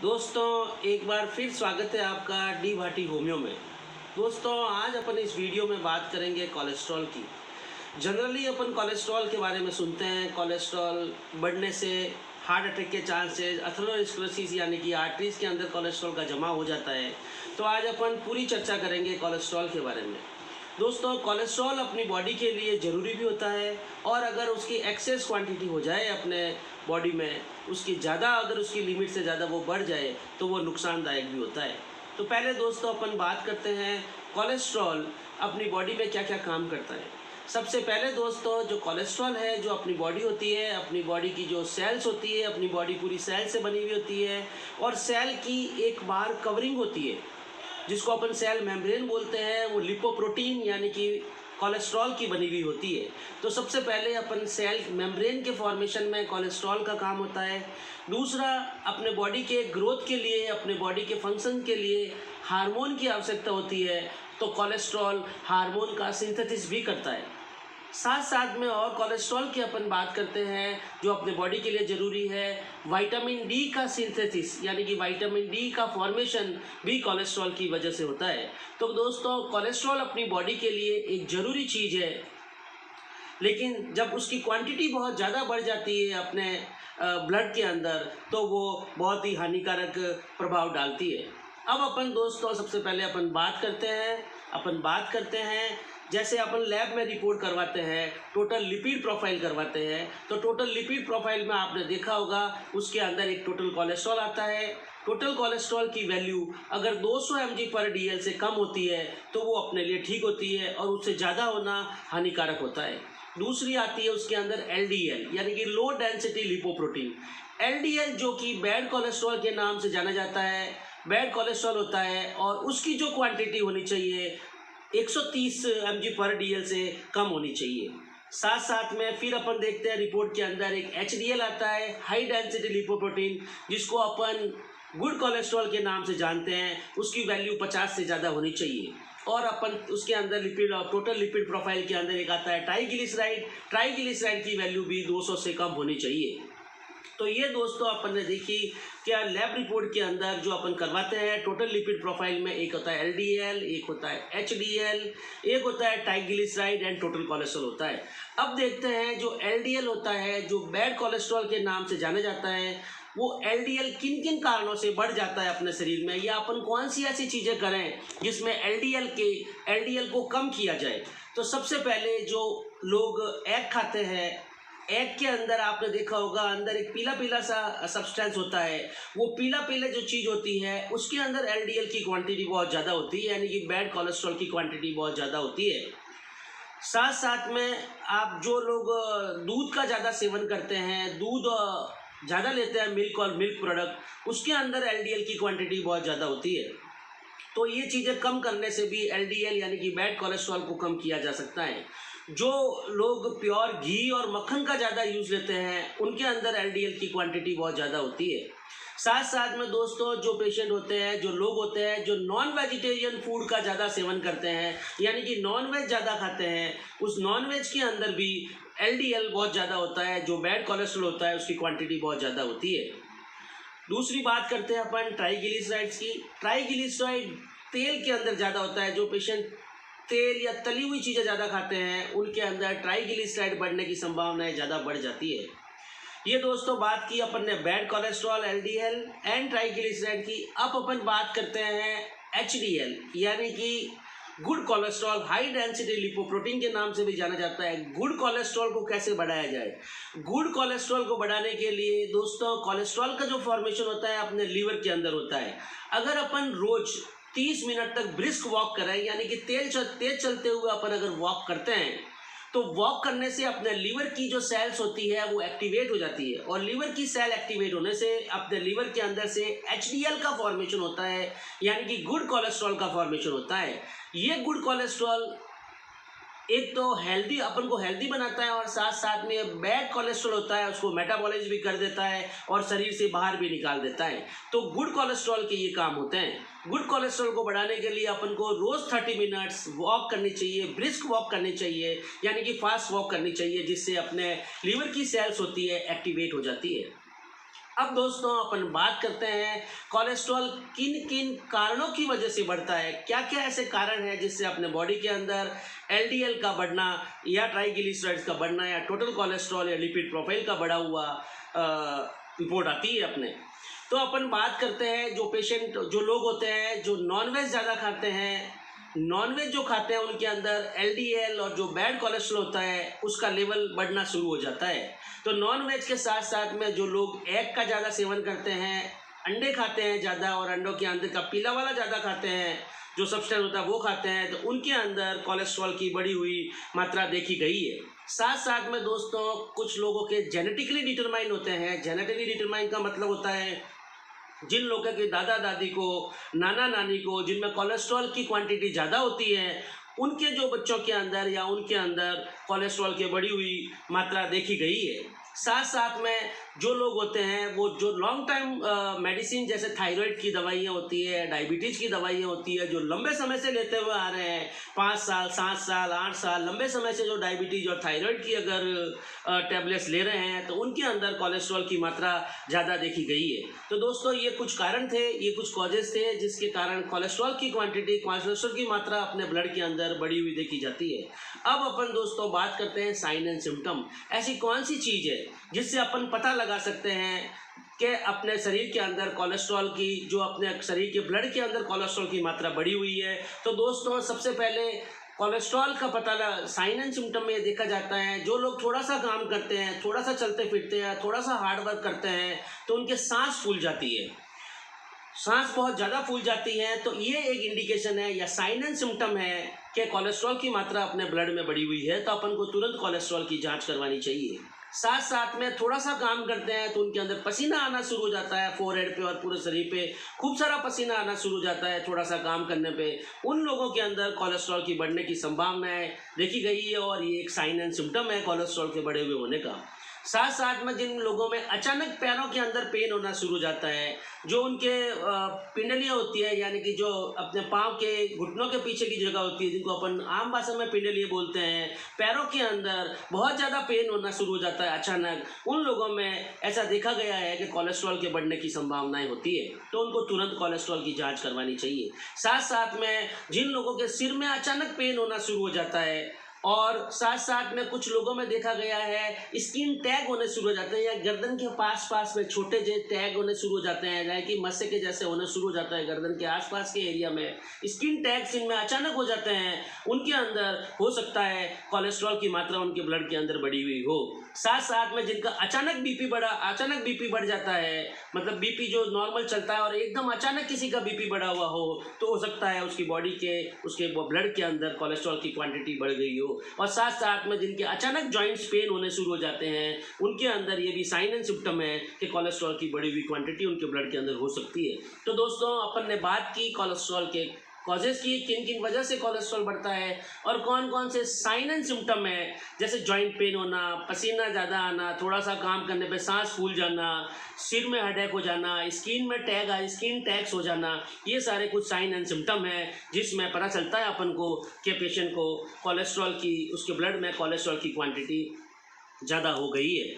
दोस्तों एक बार फिर स्वागत है आपका डी भाटी होम्यो में। दोस्तों आज अपन इस वीडियो में बात करेंगे कोलेस्ट्रॉल की। जनरली अपन कोलेस्ट्रॉल के बारे में सुनते हैं, कोलेस्ट्रॉल बढ़ने से हार्ट अटैक के चांसेस, अथेरोस्क्लेरोसिस यानी कि आर्टरीज के अंदर कोलेस्ट्रॉल का जमा हो जाता है। तो आज अपन पूरी चर्चा करेंगे कोलेस्ट्रॉल के बारे में। दोस्तों कोलेस्ट्रॉल अपनी बॉडी के लिए ज़रूरी भी होता है और अगर उसकी एक्सेस क्वांटिटी हो जाए अपने बॉडी में, उसकी ज़्यादा अगर उसकी लिमिट से ज़्यादा वो बढ़ जाए तो वो नुकसानदायक भी होता है। तो पहले दोस्तों अपन बात करते हैं कोलेस्ट्रॉल अपनी बॉडी में क्या क्या काम करता है। सबसे पहले दोस्तों जो कोलेस्ट्रॉल है, जो अपनी बॉडी होती है, अपनी बॉडी की जो सेल्स होती है, अपनी बॉडी पूरी सेल से बनी हुई होती है और सेल की एक बार कवरिंग होती है जिसको अपन सेल मेम्ब्रेन बोलते हैं, वो लिपोप्रोटीन यानी कि कोलेस्ट्रॉल की बनी हुई होती है। तो सबसे पहले अपन सेल मेम्ब्रेन के फॉर्मेशन में कोलेस्ट्रॉल का काम होता है। दूसरा, अपने बॉडी के ग्रोथ के लिए, अपने बॉडी के फंक्शन के लिए हार्मोन की आवश्यकता होती है, तो कोलेस्ट्रॉल हार्मोन का सिंथेसिस भी करता है। साथ साथ में और कोलेस्ट्रॉल की अपन बात करते हैं जो अपने बॉडी के लिए ज़रूरी है, विटामिन डी का सिंथेसिस यानी कि विटामिन डी का फॉर्मेशन भी कोलेस्ट्रॉल की वजह से होता है। तो दोस्तों कोलेस्ट्रॉल अपनी बॉडी के लिए एक ज़रूरी चीज़ है, लेकिन जब उसकी क्वांटिटी बहुत ज़्यादा बढ़ जाती है अपने ब्लड के अंदर तो वो बहुत ही हानिकारक प्रभाव डालती है। अब अपन दोस्तों सबसे पहले अपन बात करते हैं जैसे अपन लैब में रिपोर्ट करवाते हैं, टोटल लिपिड प्रोफाइल करवाते हैं। तो टोटल लिपिड प्रोफाइल में आपने देखा होगा उसके अंदर एक टोटल कोलेस्ट्रॉल आता है। टोटल कोलेस्ट्रॉल की वैल्यू अगर 200 mg/dl से कम होती है तो वो अपने लिए ठीक होती है और उससे ज़्यादा होना हानिकारक होता है। दूसरी आती है उसके अंदर LDL यानी कि लो डेंसिटी लिपोप्रोटीन। LDL जो कि बैड कोलेस्ट्रॉल के नाम से जाना जाता है, बैड कोलेस्ट्रॉल होता है और उसकी जो क्वांटिटी होनी चाहिए 130 mg/dl से कम होनी चाहिए। साथ साथ में फिर अपन देखते हैं रिपोर्ट के अंदर एक HDL आता है, हाई डेंसिटी लिपोप्रोटीन, जिसको अपन गुड कोलेस्ट्रॉल के नाम से जानते हैं। उसकी वैल्यू 50 से ज़्यादा होनी चाहिए। और अपन उसके अंदर लिपिड और टोटल लिपिड प्रोफाइल के अंदर एक आता है ट्राइग्लिसराइड की वैल्यू भी 200 से कम होनी चाहिए। तो ये दोस्तों अपन ने देखी क्या लैब रिपोर्ट के अंदर जो अपन करवाते हैं टोटल लिपिड प्रोफाइल में, एक होता है LDL, एक होता है HDL, एक होता है ट्राइग्लिसराइड एंड टोटल कोलेस्ट्रॉल होता है। अब देखते हैं जो LDL होता है, जो बैड कोलेस्ट्रॉल के नाम से जाना जाता है, वो LDL किन किन कारणों से बढ़ जाता है अपने शरीर में, या अपन कौन सी ऐसी चीज़ें करें जिसमें LDL को कम किया जाए। तो सबसे पहले जो लोग एग खाते हैं, एग के अंदर आपने देखा होगा अंदर एक पीला पीला सा सब्सटेंस होता है। वो पीला पीला जो चीज़ होती है उसके अंदर LDL की क्वांटिटी बहुत ज़्यादा होती है, यानी कि बैड कोलेस्ट्रॉल की क्वांटिटी बहुत ज़्यादा होती है। साथ साथ में आप जो लोग दूध का ज़्यादा सेवन करते हैं, दूध ज़्यादा लेते हैं, मिल्क और मिल्क प्रोडक्ट, उसके अंदर LDL की क्वांटिटी बहुत ज़्यादा होती है। तो ये चीज़ें कम करने से भी LDL यानी कि बैड कोलेस्ट्रॉल को कम किया जा सकता है। जो लोग प्योर घी और मक्खन का ज़्यादा यूज़ लेते हैं उनके अंदर LDL की क्वांटिटी बहुत ज़्यादा होती है। साथ साथ में दोस्तों जो पेशेंट होते हैं, जो लोग होते हैं जो नॉन वेजिटेरियन फूड का ज़्यादा सेवन करते हैं, यानी कि नॉन वेज ज़्यादा खाते हैं, उस नॉन वेज के अंदर भी LDL बहुत ज़्यादा होता है, जो बैड कोलेस्ट्रॉल होता है उसकी क्वांटिटी बहुत ज़्यादा होती है। दूसरी बात करते हैं अपन ट्राइग्लिसराइड्स की। ट्राइग्लिसराइड तेल के अंदर ज़्यादा होता है। जो पेशेंट तेल या तली हुई चीज़ें ज़्यादा खाते हैं उनके अंदर ट्राइग्लिसराइड बढ़ने की संभावनाएं ज़्यादा बढ़ जाती है। ये दोस्तों बात की अपन ने bad cholesterol, LDL and triglyceride की। अब अपन बात करते हैं HDL यानी कि good cholesterol, high density lipoprotein के नाम से भी जाना जाता है। गुड कोलेस्ट्रॉल को कैसे बढ़ाया जाए? गुड कोलेस्ट्रॉल को बढ़ाने के लिए दोस्तों कोलेस्ट्रॉल का जो फॉर्मेशन होता है अपने लीवर के अंदर होता है। अगर अपन रोज 30 मिनट तक ब्रिस्क वॉक करें, यानी कि तेज चलते हुए अपन अगर वॉक करते हैं तो वॉक करने से अपने लीवर की जो सेल्स होती है वो एक्टिवेट हो जाती है और लीवर की सेल एक्टिवेट होने से अपने लीवर के अंदर से HDL का फॉर्मेशन होता है, यानी कि गुड कोलेस्ट्रॉल का फॉर्मेशन होता है। ये गुड कोलेस्ट्रॉल एक तो हेल्दी, अपन को हेल्दी बनाता है और साथ साथ में बैड कोलेस्ट्रॉल होता है उसको मेटाबॉलाइज भी कर देता है और शरीर से बाहर भी निकाल देता है। तो गुड कोलेस्ट्रॉल के ये काम होते हैं। गुड कोलेस्ट्रॉल को बढ़ाने के लिए अपन को रोज़ 30 मिनट्स वॉक करनी चाहिए, ब्रिस्क वॉक करनी चाहिए, यानी कि फास्ट वॉक करनी चाहिए, जिससे अपने लीवर की सेल्स होती है एक्टिवेट हो जाती है। अब दोस्तों अपन बात करते हैं कोलेस्ट्रॉल किन किन कारणों की वजह से बढ़ता है, क्या क्या ऐसे कारण हैं जिससे अपने बॉडी के अंदर एलडीएल का बढ़ना या ट्राइग्लिसराइड्स का बढ़ना या टोटल कोलेस्ट्रॉल या लिपिड प्रोफाइल का बढ़ा हुआ रिपोर्ट आती है अपने। तो अपन बात करते हैं जो पेशेंट जो लोग होते हैं जो नॉनवेज ज़्यादा खाते हैं, नॉनवेज जो खाते हैं उनके अंदर एलडीएल और जो बैड कोलेस्ट्रॉल होता है उसका लेवल बढ़ना शुरू हो जाता है। तो नॉनवेज के साथ साथ में जो लोग एग का ज़्यादा सेवन करते हैं, अंडे खाते हैं ज़्यादा और अंडों के अंदर का पीला वाला ज़्यादा खाते हैं, जो सब्सटेंस होता है वो खाते हैं, तो उनके अंदर कोलेस्ट्रॉल की बढ़ी हुई मात्रा देखी गई है। साथ साथ में दोस्तों कुछ लोगों के जेनेटिकली डिटरमाइन होते हैं। जेनेटिकली डिटरमाइन का मतलब होता है जिन लोगों के दादा दादी को, नाना नानी को, जिनमें कोलेस्ट्रॉल की क्वांटिटी ज़्यादा होती है, उनके जो बच्चों के अंदर या उनके अंदर कोलेस्ट्रॉल की बढ़ी हुई मात्रा देखी गई है। साथ साथ में जो लोग होते हैं वो जो लॉन्ग टाइम मेडिसिन जैसे थायराइड की दवाइयाँ होती है, डायबिटीज़ की दवाइयाँ होती है, जो लंबे समय से लेते हुए आ रहे हैं, 5 साल 7 साल 8 साल लंबे समय से जो डायबिटीज़ और थायराइड की अगर टैबलेट्स ले रहे हैं तो उनके अंदर कोलेस्ट्रॉल की मात्रा ज़्यादा देखी गई है। तो दोस्तों ये कुछ कारण थे, ये कुछ कॉजेज़ थे जिसके कारण कोलेस्ट्रॉल की क्वान्टिटी, कोलेस्ट्रॉल की मात्रा अपने ब्लड के अंदर बढ़ी हुई देखी जाती है। अब अपन दोस्तों बात करते हैं साइन एंड सिम्टम। ऐसी कौन सी चीज़ है जिससे अपन पता लगा सकते हैं कि अपने शरीर के अंदर कोलेस्ट्रॉल की, जो अपने शरीर के ब्लड के अंदर कोलेस्ट्रॉल की मात्रा बढ़ी हुई है। तो दोस्तों सबसे पहले कोलेस्ट्रॉल का पता साइन एंड सिम्टम में देखा जाता है, जो लोग थोड़ा सा काम करते हैं, थोड़ा सा चलते फिरते हैं, थोड़ा सा हार्ड वर्क करते हैं तो उनके सांस फूल जाती है, सांस बहुत ज़्यादा फूल जाती है। तो ये एक इंडिकेशन है या साइन एंड सिम्टम है कि कोलेस्ट्रॉल की मात्रा अपने ब्लड में बढ़ी हुई है, तो अपन को तुरंत कोलेस्ट्रॉल की जांच करवानी चाहिए। साथ साथ में थोड़ा सा काम करते हैं तो उनके अंदर पसीना आना शुरू हो जाता है, फोरहेड पे और पूरे शरीर पे खूब सारा पसीना आना शुरू हो जाता है थोड़ा सा काम करने पे, उन लोगों के अंदर कोलेस्ट्रॉल की बढ़ने की संभावनाएं देखी गई है और ये एक साइन एंड सिम्टम है कोलेस्ट्रॉल के बढ़े हुए होने का। साथ साथ में जिन लोगों में अचानक पैरों के अंदर पेन होना शुरू हो जाता है, जो उनके पिंडलियाँ होती है, यानी कि जो अपने पाँव के घुटनों के पीछे की जगह होती है, जिनको अपन आम भाषा में पिंडलियाँ बोलते हैं, पैरों के अंदर बहुत ज़्यादा पेन होना शुरू हो जाता है अचानक, उन लोगों में ऐसा देखा गया है कि कोलेस्ट्रॉल के बढ़ने की संभावनाएं होती है, तो उनको तुरंत कोलेस्ट्रॉल की जाँच करवानी चाहिए। साथ साथ में जिन लोगों के सिर में अचानक पेन होना शुरू हो जाता है और साथ साथ में कुछ लोगों में देखा गया है स्किन टैग होने शुरू हो जाते हैं या गर्दन के पास में छोटे जे टैग होने शुरू हो जाते हैं, यानी कि मस्से के जैसे होने शुरू हो जाता है गर्दन के आसपास के एरिया में स्किन टैग्स इनमें अचानक हो जाते हैं, उनके अंदर हो सकता है कोलेस्ट्रॉल की मात्रा उनके ब्लड के अंदर बढ़ी हुई हो। साथ साथ में जिनका अचानक बीपी बढ़ जाता है, मतलब बीपी जो नॉर्मल चलता है और एकदम अचानक किसी का बीपी बढ़ा हुआ हो, तो हो सकता है उसकी बॉडी के उसके ब्लड के अंदर कोलेस्ट्रॉल की क्वांटिटी बढ़ गई हो। और साथ साथ में जिनके अचानक जॉइंट्स पेन होने शुरू हो जाते हैं, उनके अंदर ये भी साइन एंड सिम्टम है कि कोलेस्ट्रॉल की बढ़ी हुई क्वांटिटी उनके ब्लड के अंदर हो सकती है। तो दोस्तों अपन ने बात की कोलेस्ट्रॉल के कॉजेज़ की, किन किन वजह से कोलेस्ट्रॉल बढ़ता है और कौन कौन से साइन एंड सिम्टम है, जैसे जॉइंट पेन होना, पसीना ज़्यादा आना, थोड़ा सा काम करने पे सांस फूल जाना, सिर में हेडेक हो जाना, स्किन टैग्स हो जाना, ये सारे कुछ साइन एंड सिम्टम है जिसमें पता चलता है अपन को कि पेशेंट को कोलेस्ट्रॉल की, उसके ब्लड में कोलेस्ट्रॉल की क्वांटिटी ज़्यादा हो गई है।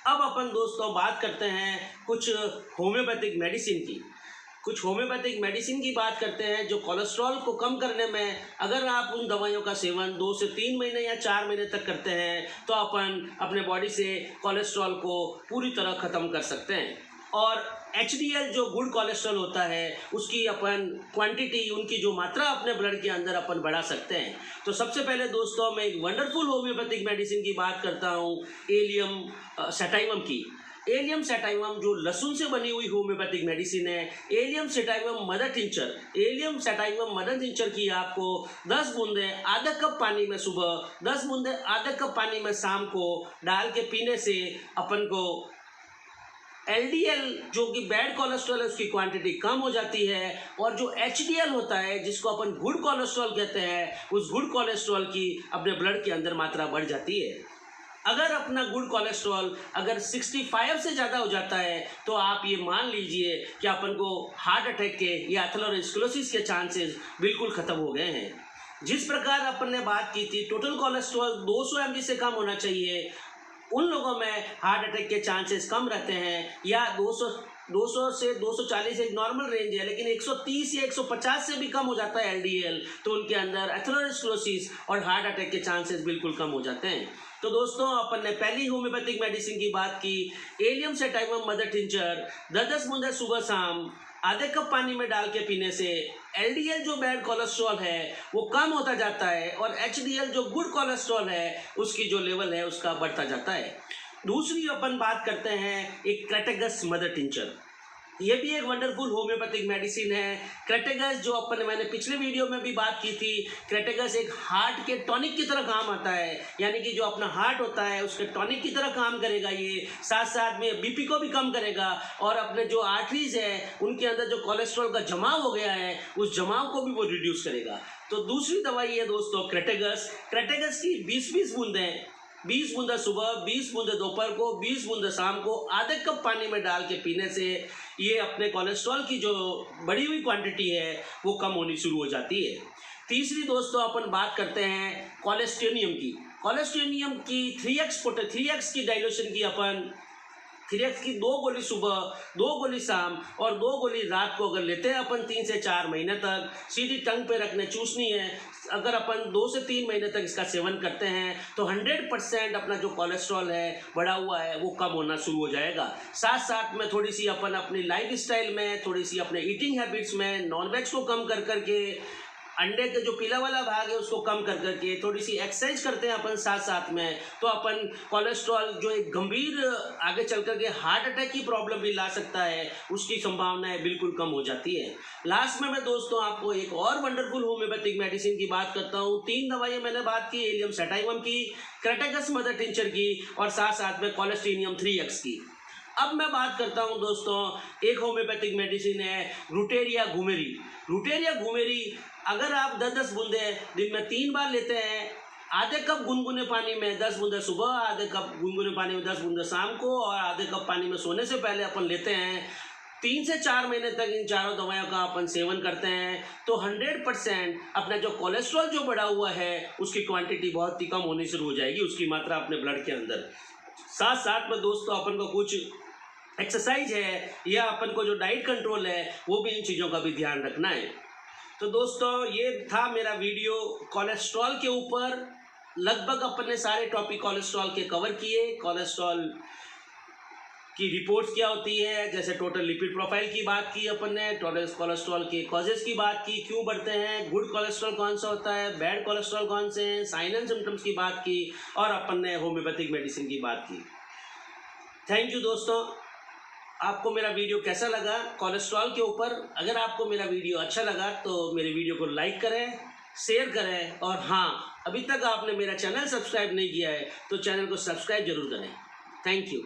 अब अपन दोस्तों बात करते हैं कुछ होम्योपैथिक मेडिसिन की बात करते हैं, जो कोलेस्ट्रॉल को कम करने में अगर आप उन दवाइयों का सेवन 2 से 3 महीने या 4 महीने तक करते हैं तो अपन अपने बॉडी से कोलेस्ट्रॉल को पूरी तरह ख़त्म कर सकते हैं। और HDL जो गुड कोलेस्ट्रॉल होता है उसकी अपन क्वांटिटी, उनकी जो मात्रा अपने ब्लड के अंदर अपन बढ़ा सकते हैं। तो सबसे पहले दोस्तों मैं एक वंडरफुल होम्योपैथिक मेडिसिन की बात करता हूँ, एलियम सैटाइवम की। एलियम सैटाइवम जो लहसुन से बनी हुई होम्योपैथिक मेडिसिन है, एलियम सैटाइवम मदर टिंचर की आपको 10 बूंदे आधा कप पानी में सुबह, 10 बूंदे आधा कप पानी में शाम को डाल के पीने से अपन को LDL जो कि बैड कोलेस्ट्रॉल है उसकी क्वांटिटी कम हो जाती है और जो HDL होता है जिसको अपन गुड कोलेस्ट्रॉल कहते हैं, उस गुड कोलेस्ट्रॉल की अपने ब्लड के अंदर मात्रा बढ़ जाती है। अगर अपना गुड कोलेस्ट्रॉल अगर 65 से ज़्यादा हो जाता है तो आप ये मान लीजिए कि अपन को हार्ट अटैक के या एथेरोस्क्लेरोसिस के चांसेस बिल्कुल ख़त्म हो गए हैं। जिस प्रकार अपन ने बात की थी टोटल कोलेस्ट्रॉल 200 mg से कम होना चाहिए, उन लोगों में हार्ट अटैक के चांसेस कम रहते हैं। या 200 से 240 एक नॉर्मल रेंज है, लेकिन 130 या 150 से भी कम हो जाता है एलडीएल, तो उनके अंदर एथेरोस्क्लेरोसिस और हार्ट अटैक के चांसेस बिल्कुल कम हो जाते हैं। तो दोस्तों, अपन ने पहली होम्योपैथिक मेडिसिन की बात की, एलियम सेटाइवम मदर टिंचर 10-10 बूंदें सुबह शाम आधे कप पानी में डाल के पीने से एलडीएल जो बैड कोलेस्ट्रॉल है वो कम होता जाता है और एचडीएल जो गुड कोलेस्ट्रॉल है उसकी जो लेवल है उसका बढ़ता जाता है। दूसरी अपन बात करते हैं एक क्रेटेगस मदर टिंचर। ये भी एक वंडरफुल होम्योपैथिक मेडिसिन है। क्रेटेगस जो मैंने पिछले वीडियो में भी बात की थी, क्रेटेगस एक हार्ट के टॉनिक की तरह काम आता है, यानी कि जो अपना हार्ट होता है उसके टॉनिक की तरह काम करेगा ये। साथ साथ में बीपी को भी कम करेगा और अपने जो आर्टरीज है उनके अंदर जो कोलेस्ट्रॉल का जमाव हो गया है उस जमाव को भी वो रिड्यूस करेगा। तो दूसरी दवाई है दोस्तों क्रेटेगस। क्रेटेगस की 20-20 बूंदें, 20 बूंदा सुबह, 20 बूंदे दोपहर को, 20 बूंदे शाम को आधे कप पानी में डाल के पीने से ये अपने कोलेस्ट्रॉल की जो बढ़ी हुई क्वांटिटी है वो कम होनी शुरू हो जाती है। तीसरी दोस्तों अपन बात करते हैं कोलेस्टेनियम की। कोलेस्टेनियम की 3x की डाइल्यूशन की अपन 3x की 2 गोली सुबह, 2 गोली शाम और 2 गोली रात को अगर लेते हैं अपन 3 से 4 महीने तक, सीधी टंग पे रखने चूसनी है। अगर अपन 2 से 3 महीने तक इसका सेवन करते हैं तो 100% अपना जो कोलेस्ट्रॉल है बढ़ा हुआ है वो कम होना शुरू हो जाएगा। साथ साथ में थोड़ी सी अपन अपनी लाइफ स्टाइल में, थोड़ी सी अपने ईटिंग हैबिट्स में नॉनवेज को कम कर करके, अंडे के जो पीला वाला भाग है उसको कम कर करके, थोड़ी सी एक्सरसाइज करते हैं अपन साथ साथ में, तो अपन कोलेस्ट्रॉल जो एक गंभीर आगे चल करके हार्ट अटैक की प्रॉब्लम भी ला सकता है उसकी संभावनाएं बिल्कुल कम हो जाती है। लास्ट में मैं दोस्तों आपको एक और वंडरफुल होम्योपैथिक मेडिसिन की बात करता हूँ। 3 दवाइयाँ मैंने बात की, एलियम सेटाइवम की, क्रेटेगस मदर टिंचर की और साथ साथ में कोलेस्टेनियम 3x की। अब मैं बात करता हूं दोस्तों, एक होम्योपैथिक मेडिसिन है रुटेरिया घुमेरी। रुटेरिया घुमेरी अगर आप 10-10 बूंदे दिन में 3 बार लेते हैं, आधे कप गुनगुने पानी में 10 बूंदे सुबह, आधे कप गुनगुने पानी में 10 बूंदे शाम को और आधे कप पानी में सोने से पहले अपन लेते हैं, 3 से 4 महीने तक इन चारों दवाइयों का अपन सेवन करते हैं, तो 100% अपना जो कोलेस्ट्रॉल जो बढ़ा हुआ है उसकी क्वांटिटी बहुत ही कम होनी शुरू हो जाएगी, उसकी मात्रा अपने ब्लड के अंदर। साथ साथ में दोस्तों अपन को कुछ एक्सरसाइज है या अपन को जो डाइट कंट्रोल है वो भी इन चीज़ों का भी ध्यान रखना है। तो दोस्तों, ये था मेरा वीडियो कोलेस्ट्रॉल के ऊपर। लगभग अपन ने सारे टॉपिक कोलेस्ट्रॉल के कवर किए। कोलेस्ट्रॉल की रिपोर्ट्स क्या होती है, जैसे टोटल लिपिड प्रोफाइल की बात की अपन ने, टोटल कोलेस्ट्रॉल के कॉजेस की बात की, क्यों बढ़ते हैं, गुड कोलेस्ट्रॉल कौन सा होता है, बैड कोलेस्ट्रॉल कौन से हैं, साइन एंड सिम्टम्स की बात की और अपन ने होम्योपैथिक मेडिसिन की बात की। थैंक यू दोस्तों। आपको मेरा वीडियो कैसा लगा कोलेस्ट्रॉल के ऊपर? अगर आपको मेरा वीडियो अच्छा लगा तो मेरे वीडियो को लाइक करें, शेयर करें और हाँ, अभी तक आपने मेरा चैनल सब्सक्राइब नहीं किया है तो चैनल को सब्सक्राइब जरूर करें। Thank you.